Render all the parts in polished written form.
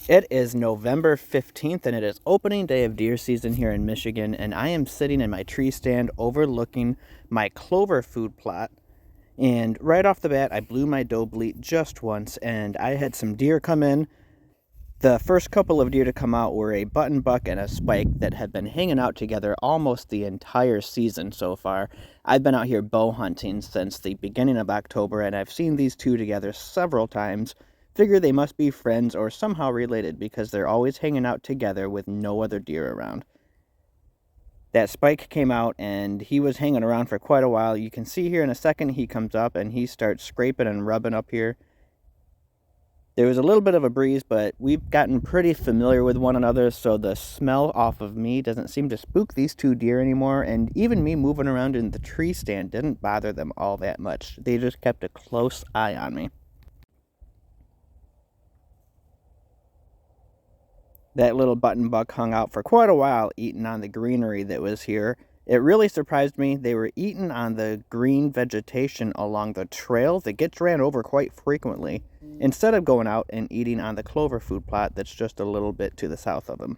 It is November 15th and it is opening day of deer season here in Michigan, and I am sitting in my tree stand overlooking my clover food plot. And right off the bat, I blew my doe bleat just once, and I had some deer come in. The first couple of deer to come out were a button buck and a spike that had been hanging out together almost the entire season so far. I've been out here bow hunting since the beginning of October, and I've seen these two together several times. Figure they must be friends or somehow related because they're always hanging out together with no other deer around. That spike came out and he was hanging around for quite a while. You can see here in a second he comes up and he starts scraping and rubbing up here. There was a little bit of a breeze, but we've gotten pretty familiar with one another, so the smell off of me doesn't seem to spook these two deer anymore, and even me moving around in the tree stand didn't bother them all that much. They just kept a close eye on me. That little button buck hung out for quite a while eating on the greenery that was here. It really surprised me. They were eating on the green vegetation along the trail that gets ran over quite frequently, instead of going out and eating on the clover food plot that's just a little bit to the south of them.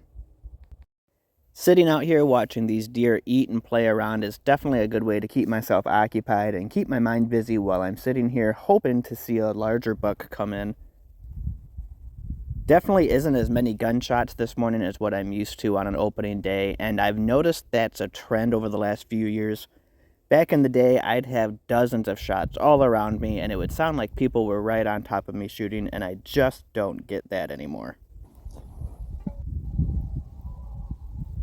Sitting out here watching these deer eat and play around is definitely a good way to keep myself occupied and keep my mind busy while I'm sitting here hoping to see a larger buck come in. Definitely isn't as many gunshots this morning as what I'm used to on an opening day, and I've noticed that's a trend over the last few years. Back in the day, I'd have dozens of shots all around me, and it would sound like people were right on top of me shooting, and I just don't get that anymore.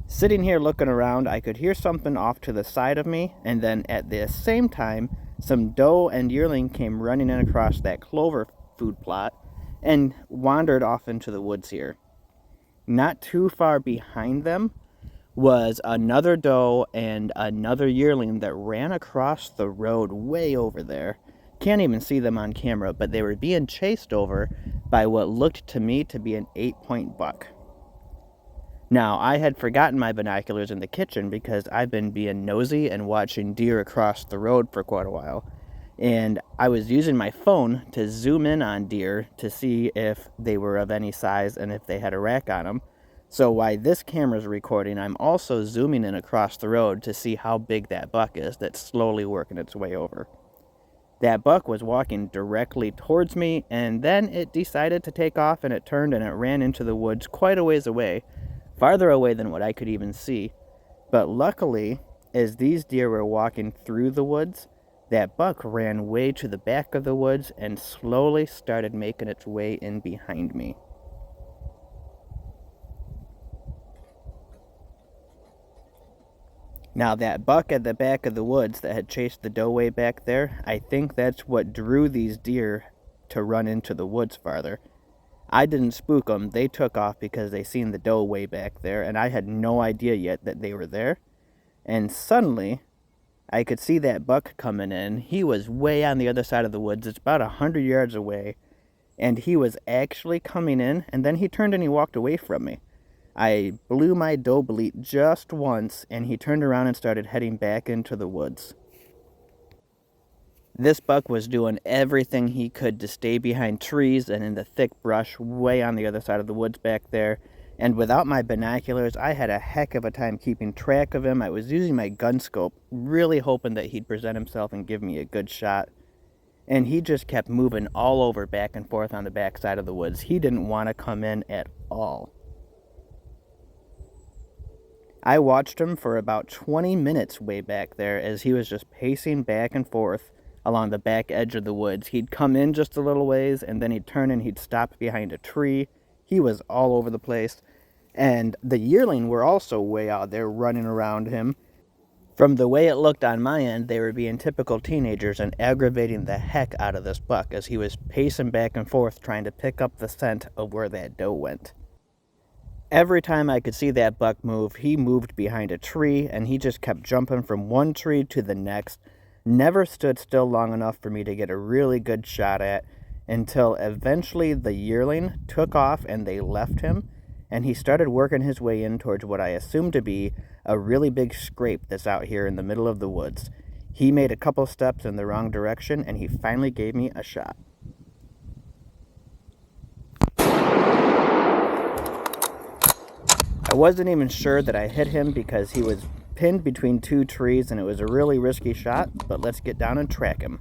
Sitting here looking around, I could hear something off to the side of me, and then at the same time, some doe and yearling came running in across that clover food plot and wandered off into the woods here. Not too far behind them was another doe and another yearling that ran across the road way over there. Can't even see them on camera, but they were being chased over by what looked to me to be an 8-point buck. Now, I had forgotten my binoculars in the kitchen because I've been being nosy and watching deer across the road for quite a while. And I was using my phone to zoom in on deer to see if they were of any size and if they had a rack on them. So while this camera's recording, I'm also zooming in across the road to see how big that buck is that's slowly working its way over. That buck was walking directly towards me, and then it decided to take off, and it turned and it ran into the woods quite a ways away, farther away than what I could even see. But luckily, as these deer were walking through the woods, that buck ran way to the back of the woods and slowly started making its way in behind me. Now, that buck at the back of the woods that had chased the doe way back there, I think that's what drew these deer to run into the woods farther. I didn't spook them. They took off because they seen the doe way back there, and I had no idea yet that they were there. And suddenly, I could see that buck coming in. He was way on the other side of the woods. It's about 100 yards away. And he was actually coming in, and then he turned and he walked away from me. I blew my doe bleat just once, and he turned around and started heading back into the woods. This buck was doing everything he could to stay behind trees and in the thick brush way on the other side of the woods back there. And without my binoculars, I had a heck of a time keeping track of him. I was using my gun scope, really hoping that he'd present himself and give me a good shot. And he just kept moving all over back and forth on the back side of the woods. He didn't want to come in at all. I watched him for about 20 minutes way back there as he was just pacing back and forth along the back edge of the woods. He'd come in just a little ways, and then he'd turn and he'd stop behind a tree. He was all over the place. And the yearling were also way out there running around him. From the way it looked on my end, they were being typical teenagers and aggravating the heck out of this buck as he was pacing back and forth trying to pick up the scent of where that doe went. Every time I could see that buck move, he moved behind a tree, and he just kept jumping from one tree to the next, never stood still long enough for me to get a really good shot at, until eventually the yearling took off and they left him, and he started working his way in towards what I assumed to be a really big scrape that's out here in the middle of the woods. He made a couple steps in the wrong direction, and he finally gave me a shot. wasn't even sure that I hit him because he was pinned between two trees and it was a really risky shot, but let's get down and track him.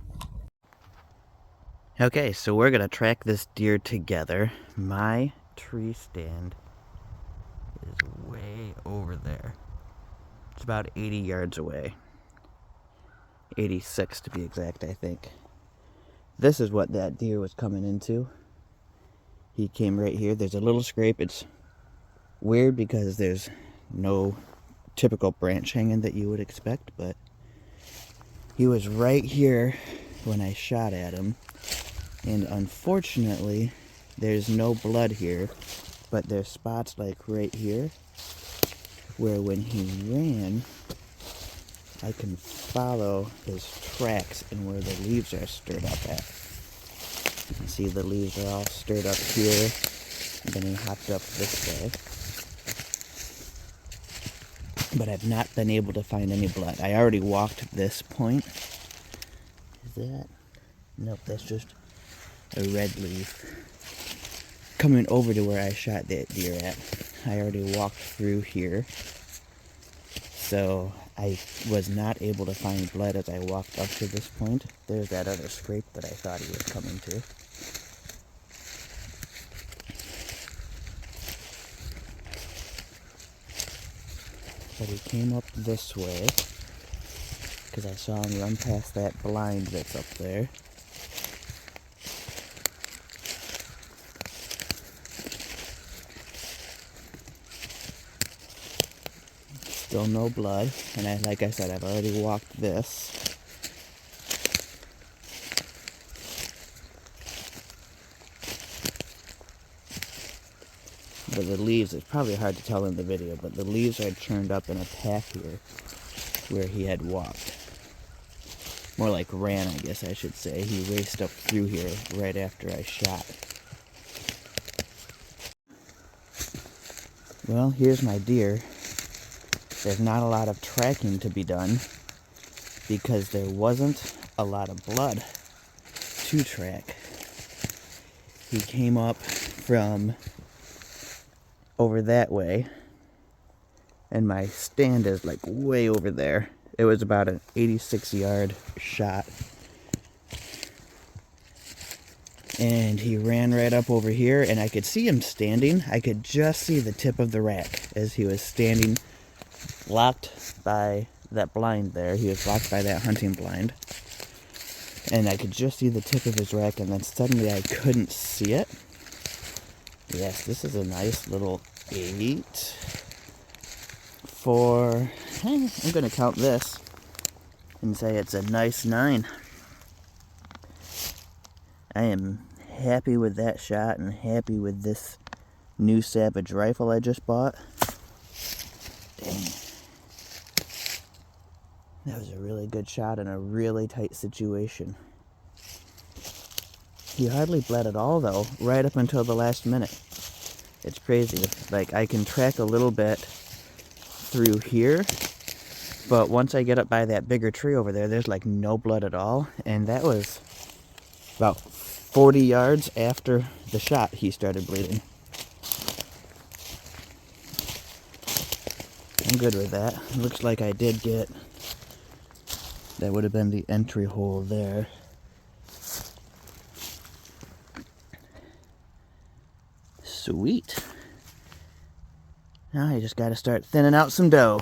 Okay, so we're gonna track this deer together. My tree stand is way over there. It's about 80 yards away. 86 to be exact, I think. This is what that deer was coming into. He came right here. There's a little scrape. It's weird because there's no typical branch hanging that you would expect, but he was right here when I shot at him. And unfortunately, there's no blood here, but there's spots like right here where when he ran, I can follow his tracks and where the leaves are stirred up at. You can see the leaves are all stirred up here, and then he hopped up this way. But I've not been able to find any blood. I already walked this point. Is that? Nope, that's just a red leaf. Coming over to where I shot that deer at. I already walked through here. So I was not able to find blood as I walked up to this point. There's that other scrape that I thought he was coming to. But he came up this way because I saw him run past that blind that's up there. Still no blood, and like I said, I've already walked this. But the leaves, it's probably hard to tell in the video, but the leaves are churned up in a path here where he had walked. More like ran, I guess I should say. He raced up through here right after I shot. Well, here's my deer. There's not a lot of tracking to be done because there wasn't a lot of blood to track. He came up from over that way, and my stand is like way over there. It was about an 86-yard shot. And he ran right up over here, and I could see him standing. I could just see the tip of the rack as he was standing, blocked by that blind there. He was blocked by that hunting blind. And I could just see the tip of his rack, and then suddenly I couldn't see it. Yes, this is a nice little 8 for, I'm going to count this and say it's a nice 9. I am happy with that shot and happy with this new Savage rifle I just bought. Dang. That was a really good shot in a really tight situation. He hardly bled at all though, right up until the last minute. It's crazy. Like, I can track a little bit through here, but once I get up by that bigger tree over there, there's like no blood at all. And that was about 40 yards after the shot he started bleeding. I'm good with that. Looks like I did get, that would have been the entry hole there. Sweet. Now I just gotta start thinning out some dough.